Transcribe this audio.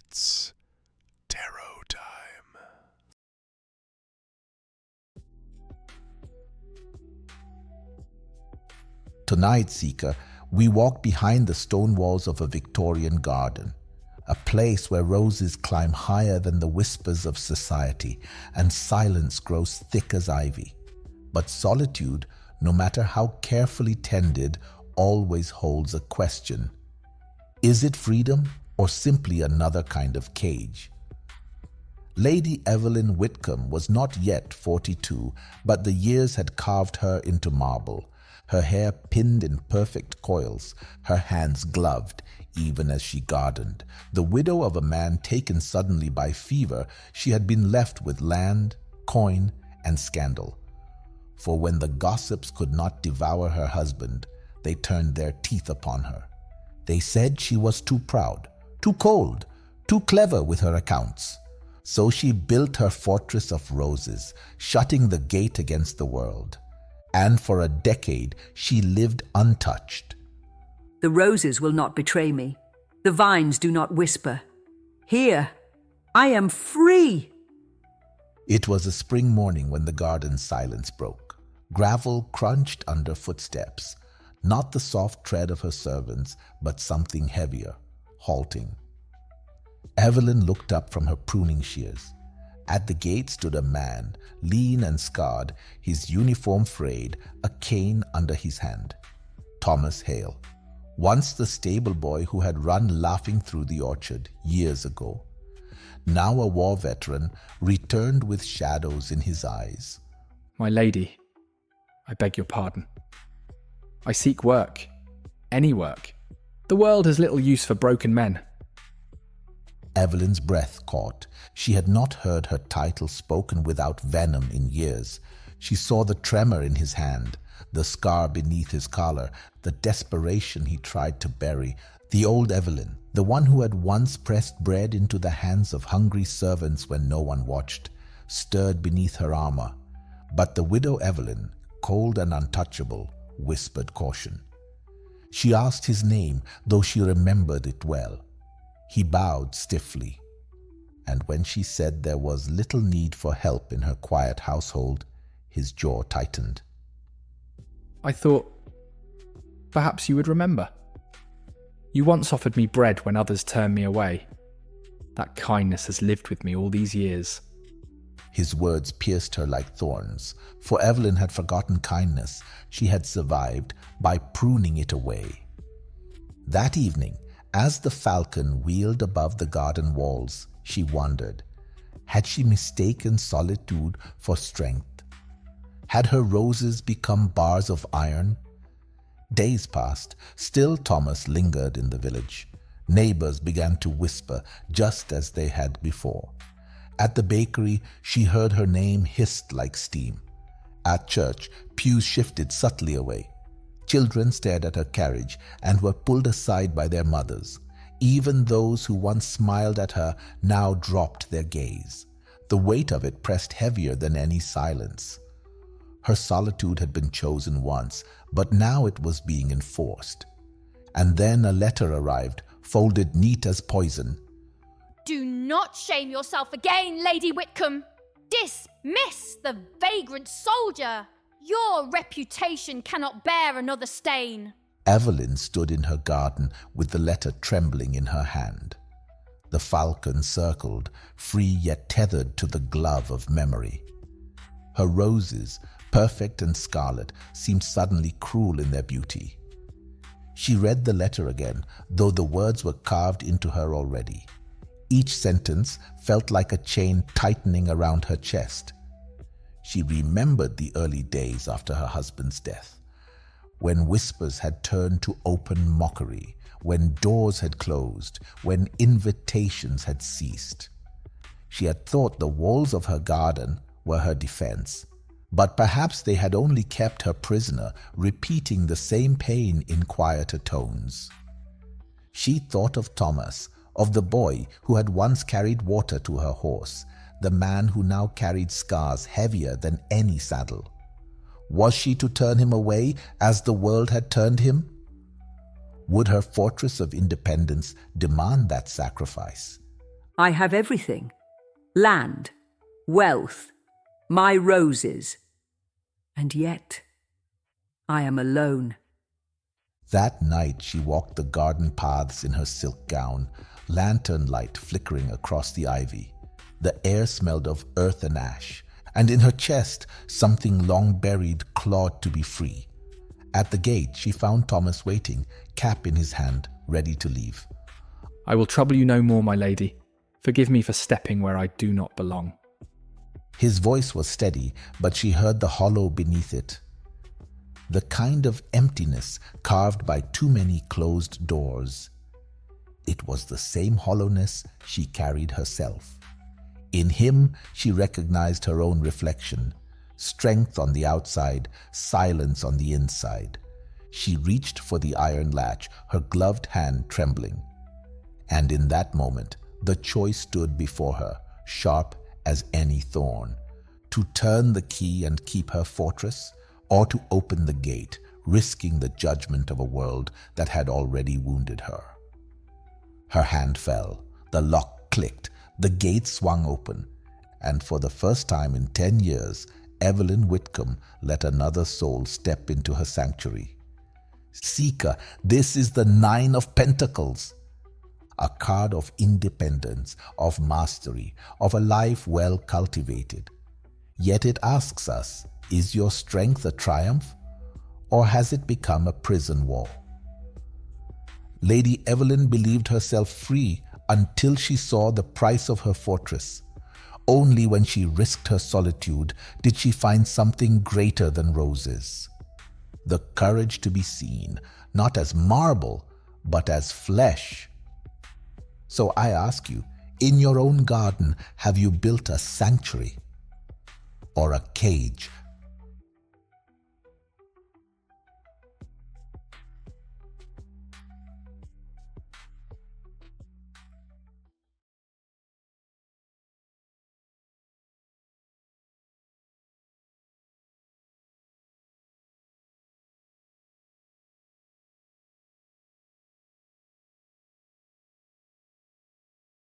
It's tarot time. Tonight, Seeker, we walk behind the stone walls of a Victorian garden, a place where roses climb higher than the whispers of society and silence grows thick as ivy. But solitude, no matter how carefully tended, always holds a question. Is it freedom or simply another kind of cage? Lady Evelyn Whitcomb was not yet 42, but the years had carved her into marble, her hair pinned in perfect coils, her hands gloved, even as she gardened. The widow of a man taken suddenly by fever, she had been left with land, coin, and scandal. For when the gossips could not devour her husband, they turned their teeth upon her. They said she was too proud, too cold, too clever with her accounts. So she built her fortress of roses, shutting the gate against the world. And for a decade, she lived untouched. The roses will not betray me. The vines do not whisper. Here, I am free. It was a spring morning when the garden's silence broke. Gravel crunched under footsteps, not the soft tread of her servants, but something heavier, halting. Evelyn looked up from her pruning shears. At the gate stood a man, lean and scarred, his uniform frayed, a cane under his hand. Thomas Hale, once the stable boy who had run laughing through the orchard years ago. Now a war veteran, returned with shadows in his eyes. My lady, I beg your pardon. I seek work. Any work. The world has little use for broken men. Evelyn's breath caught. She had not heard her title spoken without venom in years. She saw the tremor in his hand, the scar beneath his collar, the desperation he tried to bury. The old Evelyn, the one who had once pressed bread into the hands of hungry servants when no one watched, stirred beneath her armor. But the widow Evelyn, cold and untouchable, whispered caution. She asked his name, though she remembered it well. He bowed stiffly, and when she said there was little need for help in her quiet household, his jaw tightened. I thought, perhaps you would remember. You once offered me bread when others turned me away. That kindness has lived with me all these years. His words pierced her like thorns, for Evelyn had forgotten kindness. She had survived by pruning it away. That evening, as the falcon wheeled above the garden walls, she wondered, had she mistaken solitude for strength? Had her roses become bars of iron? Days passed. Still Thomas lingered in the village. Neighbors began to whisper, just as they had before. At the bakery, she heard her name hissed like steam. At church, pews shifted subtly away. Children stared at her carriage and were pulled aside by their mothers. Even those who once smiled at her now dropped their gaze. The weight of it pressed heavier than any silence. Her solitude had been chosen once, but now it was being enforced. And then a letter arrived, folded neat as poison. Do not shame yourself again, Lady Whitcomb. Dismiss the vagrant soldier. Your reputation cannot bear another stain. Evelyn stood in her garden with the letter trembling in her hand. The falcon circled, free yet tethered to the glove of memory. Her roses, perfect and scarlet, seemed suddenly cruel in their beauty. She read the letter again, though the words were carved into her already. Each sentence felt like a chain tightening around her chest. She remembered the early days after her husband's death, when whispers had turned to open mockery, when doors had closed, when invitations had ceased. She had thought the walls of her garden were her defense, but perhaps they had only kept her prisoner, repeating the same pain in quieter tones. She thought of Thomas, of the boy who had once carried water to her horse, the man who now carried scars heavier than any saddle. Was she to turn him away as the world had turned him? Would her fortress of independence demand that sacrifice? I have everything: land, wealth, my roses. And yet, I am alone. That night she walked the garden paths in her silk gown, lantern light flickering across the ivy. The air smelled of earth and ash, and in her chest something long buried clawed to be free. At the gate she found Thomas waiting, cap in his hand, ready to leave. I will trouble you no more, my lady. Forgive me for stepping where I do not belong. His voice was steady, but she heard the hollow beneath it. The kind of emptiness carved by too many closed doors. It was the same hollowness she carried herself. In him she recognized her own reflection, strength on the outside, silence on the inside. She reached for the iron latch, her gloved hand trembling. And in that moment, the choice stood before her, sharp as any thorn: to turn the key and keep her fortress, or to open the gate, risking the judgment of a world that had already wounded her. Her hand fell, the lock clicked, the gate swung open, and for the first time in 10 years, Evelyn Whitcomb let another soul step into her sanctuary. Seeker, this is the 9 of Pentacles, a card of independence, of mastery, of a life well cultivated. Yet it asks us, is your strength a triumph, or has it become a prison wall? Lady Evelyn believed herself free until she saw the price of her fortress. Only when she risked her solitude did she find something greater than roses. The courage to be seen, not as marble, but as flesh. So I ask you, in your own garden, have you built a sanctuary? Or a cage